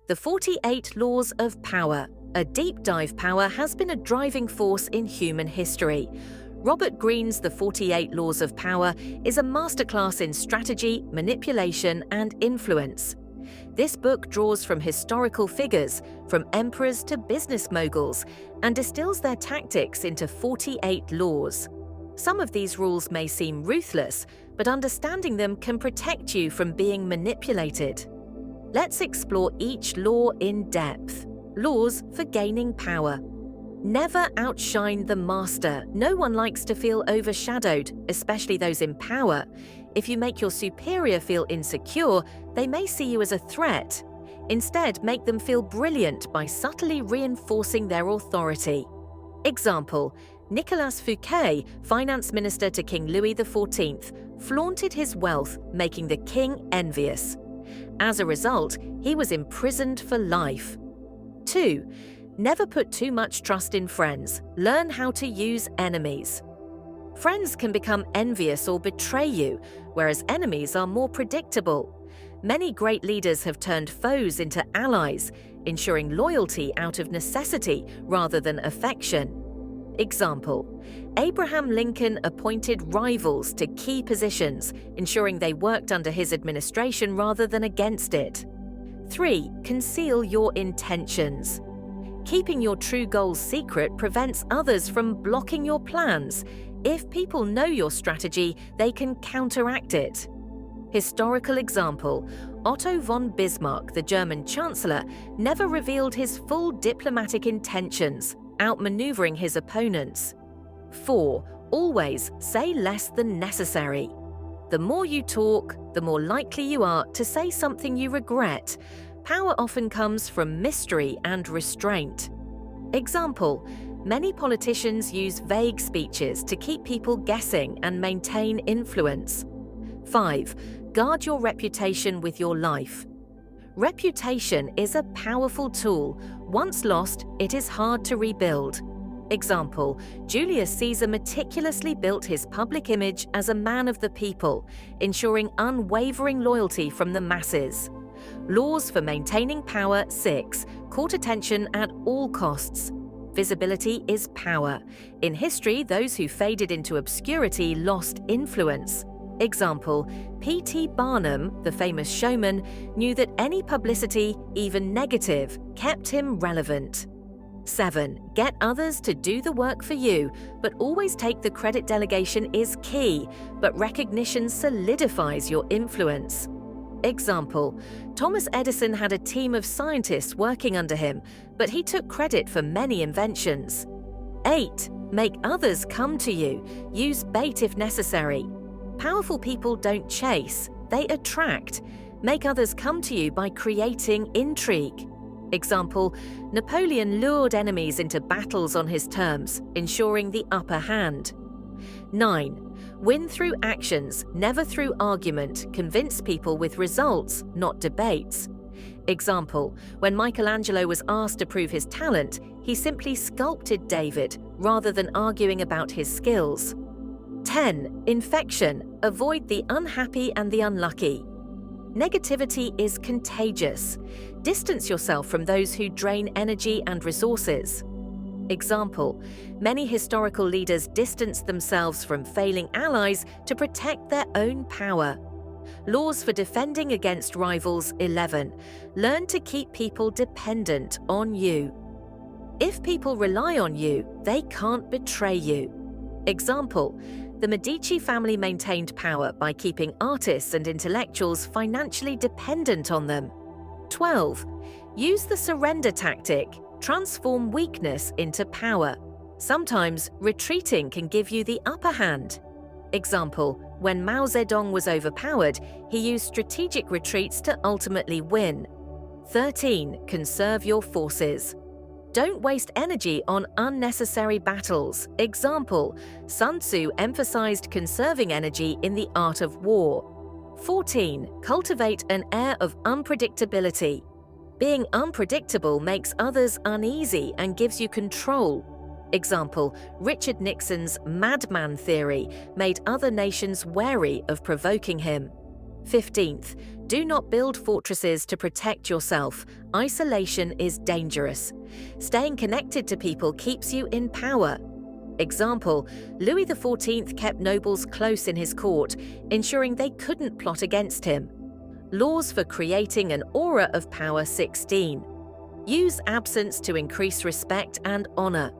The 48 Laws of Power. A deep dive power has been a driving force in human history. Robert Greene's The 48 Laws of Power is a masterclass in strategy, manipulation, and influence. This book draws from historical figures, from emperors to business moguls, and distills their tactics into 48 laws. Some of these rules may seem ruthless, but understanding them can protect you from being manipulated. Let's explore each law in depth. Laws for gaining power. Never outshine the master. No one likes to feel overshadowed, especially those in power. If you make your superior feel insecure, they may see you as a threat. Instead, make them feel brilliant by subtly reinforcing their authority. Example: Nicolas Fouquet, finance minister to King Louis XIV, flaunted his wealth, making the king envious. As a result, he was imprisoned for life. 2. Never put too much trust in friends. Learn how to use enemies. Friends can become envious or betray you, whereas enemies are more predictable. Many great leaders have turned foes into allies, ensuring loyalty out of necessity rather than affection. Example: Abraham Lincoln appointed rivals to key positions, ensuring they worked under his administration rather than against it. 3. Conceal your intentions. Keeping your true goals secret prevents others from blocking your plans. If people know your strategy, they can counteract it. Historical example: Otto von Bismarck, the German chancellor, never revealed his full diplomatic intentions, outmaneuvering his opponents. 4. Always say less than necessary. The more you talk, the more likely you are to say something you regret. Power often comes from mystery and restraint. Example: many politicians use vague speeches to keep people guessing and maintain influence. 5. Guard your reputation with your life. Reputation is a powerful tool. Once lost, it is hard to rebuild. Example: Julius Caesar meticulously built his public image as a man of the people, ensuring unwavering loyalty from the masses. Laws for maintaining power. 6. Court attention at all costs. Visibility is power. In history, those who faded into obscurity lost influence. Example: P.T. Barnum, the famous showman, knew that any publicity, even negative, kept him relevant. 7. Get others to do the work for you, but always take the credit. Delegation is key, but recognition solidifies your influence. Example: Thomas Edison had a team of scientists working under him, but he took credit for many inventions. 8. Make others come to you. Use bait if necessary. Powerful people don't chase, they attract. Make others come to you by creating intrigue. Example: Napoleon lured enemies into battles on his terms, ensuring the upper hand. 9. Win through actions, never through argument. Convince people with results, not debates. Example: when Michelangelo was asked to prove his talent, he simply sculpted David rather than arguing about his skills. 10. Infection. Avoid the unhappy and the unlucky. Negativity is contagious. Distance yourself from those who drain energy and resources. Example: many historical leaders distanced themselves from failing allies to protect their own power. Laws for defending against rivals. 11. Learn to keep people dependent on you. If people rely on you, they can't betray you. Example: the Medici family maintained power by keeping artists and intellectuals financially dependent on them. 12. Use the surrender tactic. Transform weakness into power. Sometimes retreating can give you the upper hand. Example: when Mao Zedong was overpowered, he used strategic retreats to ultimately win. 13. Conserve your forces. Don't waste energy on unnecessary battles. Example: Sun Tzu emphasized conserving energy in the art of war. 14. Cultivate an air of unpredictability. Being unpredictable makes others uneasy and gives you control. Example: Richard Nixon's madman theory made other nations wary of provoking him. 15th, do not build fortresses to protect yourself. Isolation is dangerous. Staying connected to people keeps you in power. Example, Louis XIV kept nobles close in his court, ensuring they couldn't plot against him. Laws for creating an aura of power 16. Use absence to increase respect and honor.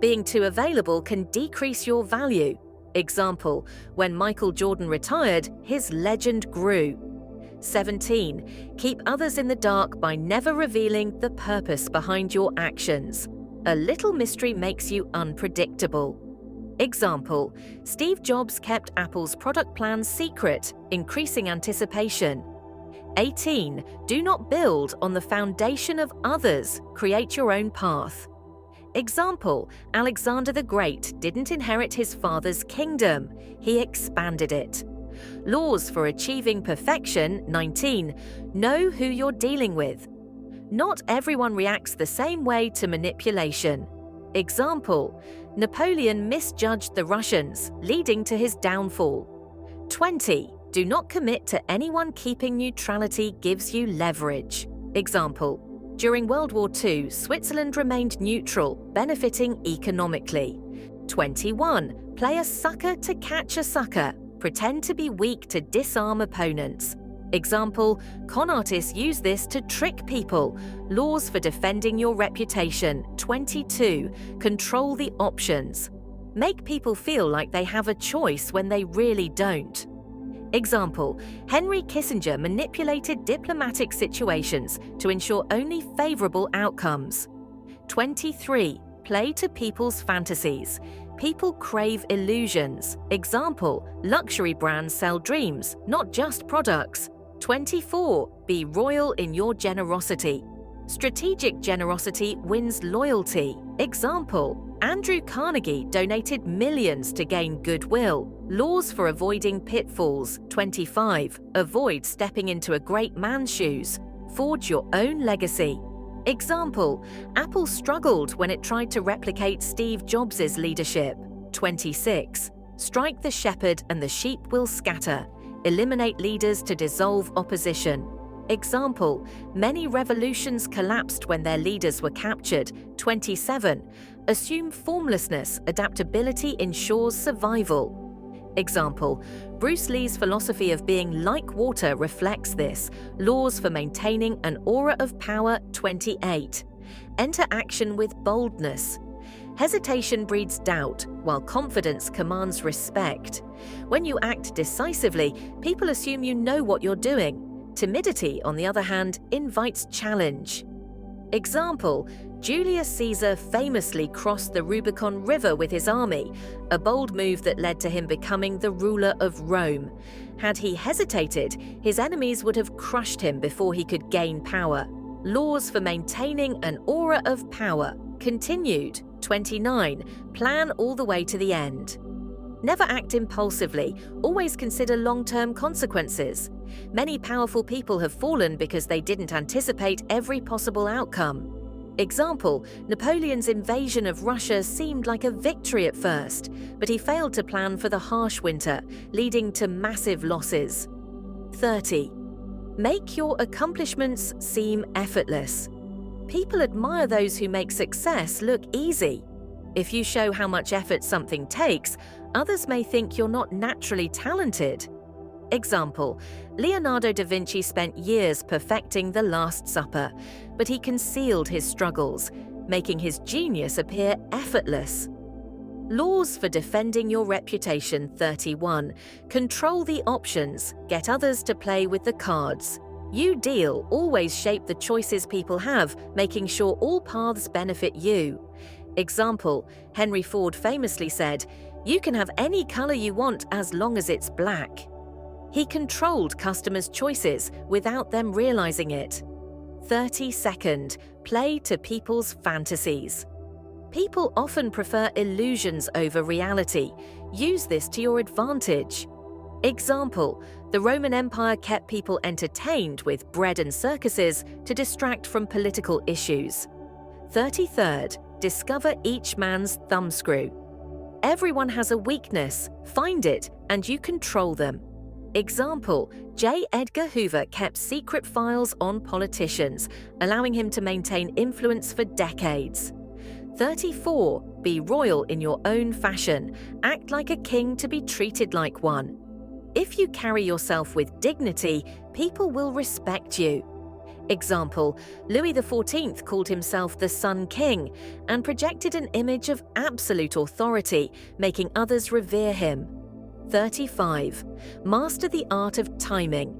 Being too available can decrease your value. Example, when Michael Jordan retired, his legend grew. 17. Keep others in the dark by never revealing the purpose behind your actions. A little mystery makes you unpredictable. Example, Steve Jobs kept Apple's product plans secret, increasing anticipation. 18. Do not build on the foundation of others, create your own path. Example, Alexander the Great didn't inherit his father's kingdom, he expanded it. Laws for achieving perfection 19. Know who you're dealing with. Not everyone reacts the same way to manipulation. Example, Napoleon misjudged the Russians, leading to his downfall. 20. Do not commit to anyone keeping neutrality gives you leverage. Example, during World War II, Switzerland remained neutral, benefiting economically. 21. Play a sucker to catch a sucker. Pretend to be weak to disarm opponents. Example, con artists use this to trick people. Laws for defending your reputation. 22. Control the options. Make people feel like they have a choice when they really don't. Example, Henry Kissinger manipulated diplomatic situations to ensure only favorable outcomes. 23. Play to people's fantasies. People crave illusions. Example, luxury brands sell dreams, not just products. 24. Be royal in your generosity. Strategic generosity wins loyalty. Example, Andrew Carnegie donated millions to gain goodwill. Laws for avoiding pitfalls. 25. Avoid stepping into a great man's shoes. Forge your own legacy. Example, Apple struggled when it tried to replicate Steve Jobs' leadership. 26. Strike the shepherd and the sheep will scatter. Eliminate leaders to dissolve opposition. Example, many revolutions collapsed when their leaders were captured. 27. Assume formlessness, adaptability ensures survival. Example, Bruce Lee's philosophy of being like water reflects this. Laws for maintaining an aura of power. 28. Enter action with boldness. Hesitation breeds doubt, while confidence commands respect. When you act decisively, people assume you know what you're doing. Timidity, on the other hand, invites challenge. Example, Julius Caesar famously crossed the Rubicon River with his army, a bold move that led to him becoming the ruler of Rome. Had he hesitated, his enemies would have crushed him before he could gain power. Laws for maintaining an aura of power. Continued. 29. Plan all the way to the end. Never act impulsively, always consider long-term consequences. Many powerful people have fallen because they didn't anticipate every possible outcome. Example, Napoleon's invasion of Russia seemed like a victory at first, but he failed to plan for the harsh winter, leading to massive losses. 30. Make your accomplishments seem effortless. People admire those who make success look easy. If you show how much effort something takes, others may think you're not naturally talented. Example, Leonardo da Vinci spent years perfecting the Last Supper, but he concealed his struggles, making his genius appear effortless. Laws for defending your reputation. 31. Control the options, get others to play with the cards. You deal, always shape the choices people have, making sure all paths benefit you. Example, Henry Ford famously said, "You can have any color you want as long as it's black." He controlled customers' choices without them realizing it. 32nd. Play to people's fantasies. People often prefer illusions over reality. Use this to your advantage. Example, the Roman Empire kept people entertained with bread and circuses to distract from political issues. 33rd. Discover each man's thumbscrew. Everyone has a weakness. Find it, and you control them. Example, J. Edgar Hoover kept secret files on politicians, allowing him to maintain influence for decades. 34. Be royal in your own fashion. Act like a king to be treated like one. If you carry yourself with dignity, people will respect you. Example, Louis XIV called himself the Sun King and projected an image of absolute authority, making others revere him. 35. Master the art of timing.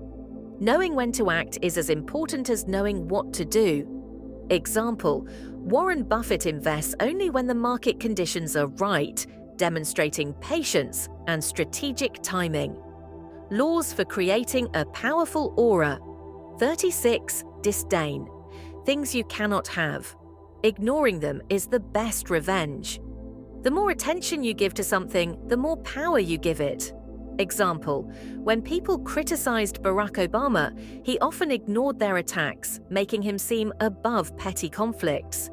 Knowing when to act is as important as knowing what to do. Example, Warren Buffett invests only when the market conditions are right, demonstrating patience and strategic timing. Laws for creating a powerful aura. 36. Disdain. Things you cannot have. Ignoring them is the best revenge. The more attention you give to something, the more power you give it. Example, when people criticized Barack Obama, he often ignored their attacks, making him seem above petty conflicts.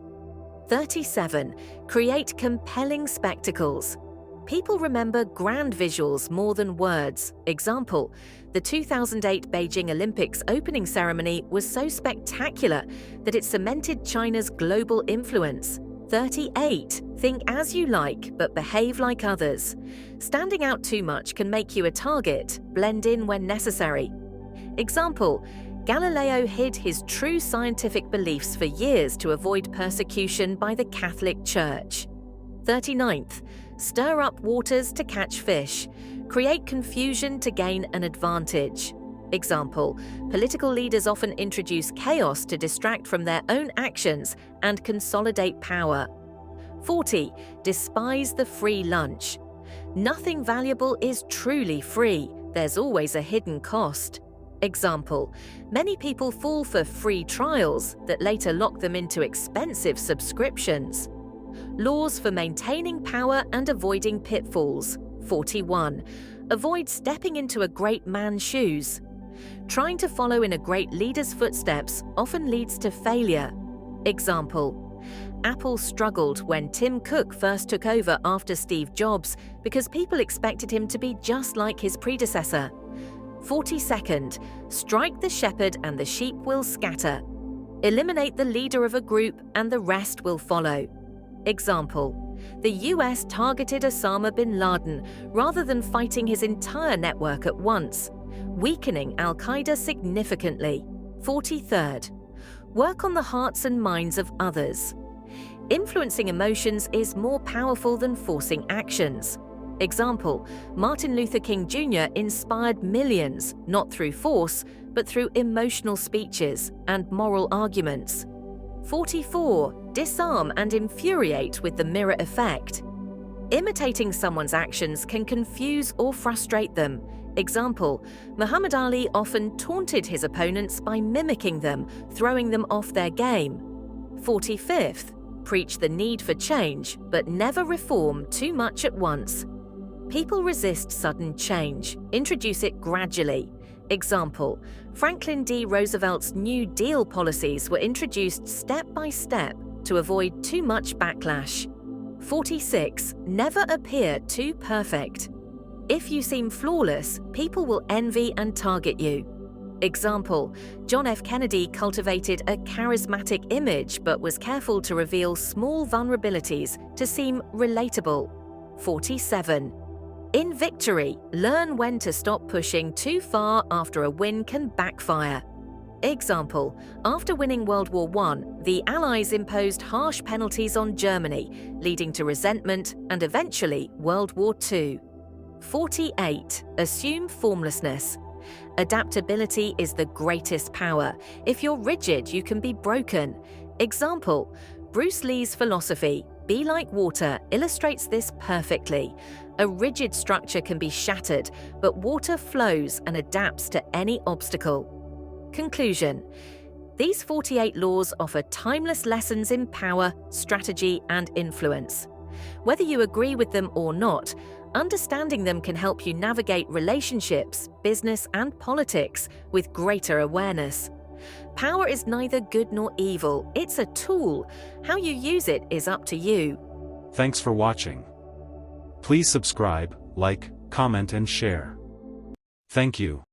37. Create compelling spectacles. People remember grand visuals more than words. Example, the 2008 Beijing Olympics opening ceremony was so spectacular that it cemented China's global influence. 38. Think as you like, but behave like others. Standing out too much can make you a target. Blend in when necessary. Example, Galileo hid his true scientific beliefs for years to avoid persecution by the Catholic Church. 39th. Stir up waters to catch fish. Create confusion to gain an advantage. Example, political leaders often introduce chaos to distract from their own actions and consolidate power. 40. Despise the free lunch. Nothing valuable is truly free. There's always a hidden cost. Example, many people fall for free trials that later lock them into expensive subscriptions. Laws for maintaining power and avoiding pitfalls. 41. Avoid stepping into a great man's shoes. Trying to follow in a great leader's footsteps often leads to failure. Example, Apple struggled when Tim Cook first took over after Steve Jobs because people expected him to be just like his predecessor. 42nd. Strike the shepherd and the sheep will scatter. Eliminate the leader of a group and the rest will follow. Example, the US targeted Osama bin Laden rather than fighting his entire network at once, weakening Al-Qaeda significantly. 43rd. Work on the hearts and minds of others. Influencing emotions is more powerful than forcing actions. Example, Martin Luther King Jr. inspired millions, not through force, but through emotional speeches and moral arguments. 44. Disarm and infuriate with the mirror effect. Imitating someone's actions can confuse or frustrate them. Example, Muhammad Ali often taunted his opponents by mimicking them, throwing them off their game. 45th. Preach the need for change, but never reform too much at once. People resist sudden change. Introduce it gradually. Example, Franklin D. Roosevelt's New Deal policies were introduced step by step to avoid too much backlash. 46. Never appear too perfect. If you seem flawless, people will envy and target you. Example, John F. Kennedy cultivated a charismatic image but was careful to reveal small vulnerabilities to seem relatable. 47. In victory, learn when to stop pushing too far after a win can backfire. Example, after winning World War I, the Allies imposed harsh penalties on Germany, leading to resentment and eventually World War II. 48. Assume formlessness. Adaptability is the greatest power. If you're rigid, you can be broken. Example, Bruce Lee's philosophy, be like water, illustrates this perfectly. A rigid structure can be shattered, but water flows and adapts to any obstacle. Conclusion. These 48 laws offer timeless lessons in power, strategy, and influence. Whether you agree with them or not, understanding them can help you navigate relationships, business, and politics with greater awareness. Power is neither good nor evil, it's a tool. How you use it is up to you. Thanks for watching. Please subscribe, like, comment, and share. Thank you.